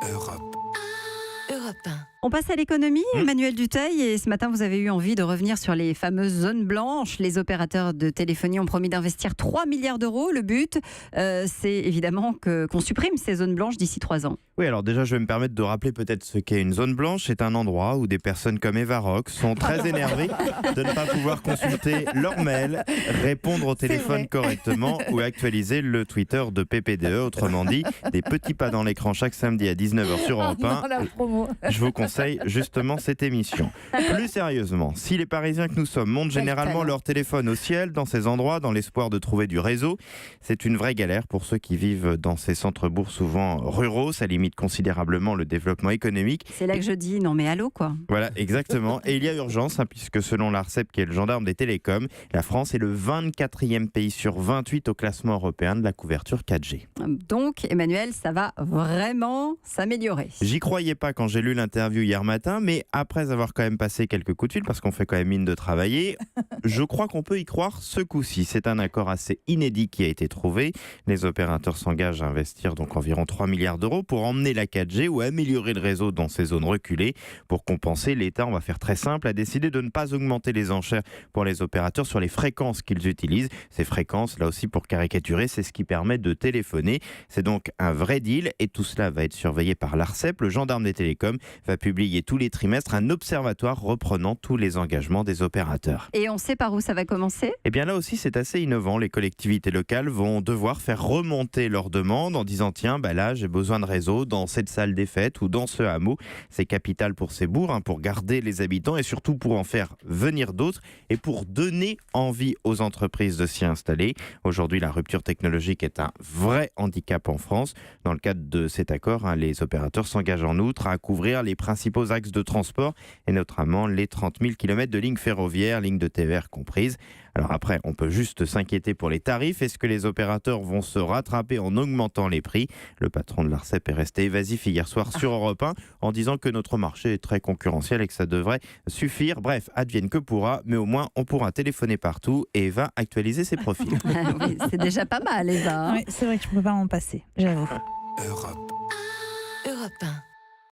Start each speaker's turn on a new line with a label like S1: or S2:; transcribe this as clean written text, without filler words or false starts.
S1: Europe. Europe 1.
S2: On passe à l'économie, Emmanuel Dutheil, et ce matin vous avez eu envie de revenir sur les fameuses zones blanches. Les opérateurs de téléphonie ont promis d'investir 3 milliards d'euros. Le but, c'est évidemment qu'on supprime ces zones blanches d'ici 3 ans.
S3: Oui, alors déjà, je vais me permettre de rappeler peut-être ce qu'est une zone blanche. C'est un endroit où des personnes comme Eva Rock sont très énervées de ne pas pouvoir consulter leur mail, répondre au téléphone correctement ou actualiser le Twitter de PPDE. Autrement dit, des petits pas dans l'écran chaque samedi à 19h sur Europe 1. Je vous conseille justement cette émission. Plus sérieusement, si les Parisiens que nous sommes montent généralement leur téléphone au ciel dans ces endroits dans l'espoir de trouver du réseau, c'est une vraie galère pour ceux qui vivent dans ces centres-bourgs souvent ruraux. Ça limite considérablement le développement économique.
S2: C'est là que je dis non mais allô quoi.
S3: Voilà, exactement. Et il y a urgence, puisque selon l'ARCEP, qui est le gendarme des télécoms, la France est le 24e pays sur 28 au classement européen de la couverture 4G.
S2: Donc Emmanuel, ça va vraiment s'améliorer.
S3: J'y croyais pas quand j'ai lu l'interview hier matin, mais après avoir quand même passé quelques coups de fil, parce qu'on fait quand même mine de travailler, je crois qu'on peut y croire ce coup-ci. C'est un accord assez inédit qui a été trouvé. Les opérateurs s'engagent à investir donc environ 3 milliards d'euros pour emmener la 4G ou améliorer le réseau dans ces zones reculées. Pour compenser, l'État, on va faire très simple, a décidé de ne pas augmenter les enchères pour les opérateurs sur les fréquences qu'ils utilisent. Ces fréquences, là aussi pour caricaturer, c'est ce qui permet de téléphoner. C'est donc un vrai deal et tout cela va être surveillé par l'ARCEP. Le gendarme des télécoms va publier tous les trimestres un observatoire reprenant tous les engagements des opérateurs.
S2: Et on sait par où ça va commencer ?
S3: Eh bien là aussi, c'est assez innovant. Les collectivités locales vont devoir faire remonter leurs demandes en disant tiens, là j'ai besoin de réseau dans cette salle des fêtes ou dans ce hameau. C'est capital pour ces bourgs, pour garder les habitants et surtout pour en faire venir d'autres et pour donner envie aux entreprises de s'y installer. Aujourd'hui, la rupture technologique est un vrai handicap en France. Dans le cadre de cet accord, les opérateurs s'engagent en outre à couvrir les principaux axes de transport et notamment les 30 000 km de lignes ferroviaires, lignes de TER comprises. Alors après, on peut juste s'inquiéter pour les tarifs. Est-ce que les opérateurs vont se rattraper en augmentant les prix ? Le patron de l'ARCEP est resté évasif hier soir sur Europe 1 en disant que notre marché est très concurrentiel et que ça devrait suffire. Bref, advienne que pourra, mais au moins on pourra téléphoner partout et Eva actualiser ses profils.
S2: Oui, c'est déjà pas mal Eva.
S4: Oui, c'est vrai que je ne peux pas m'en passer, j'avoue.
S1: Europe 1.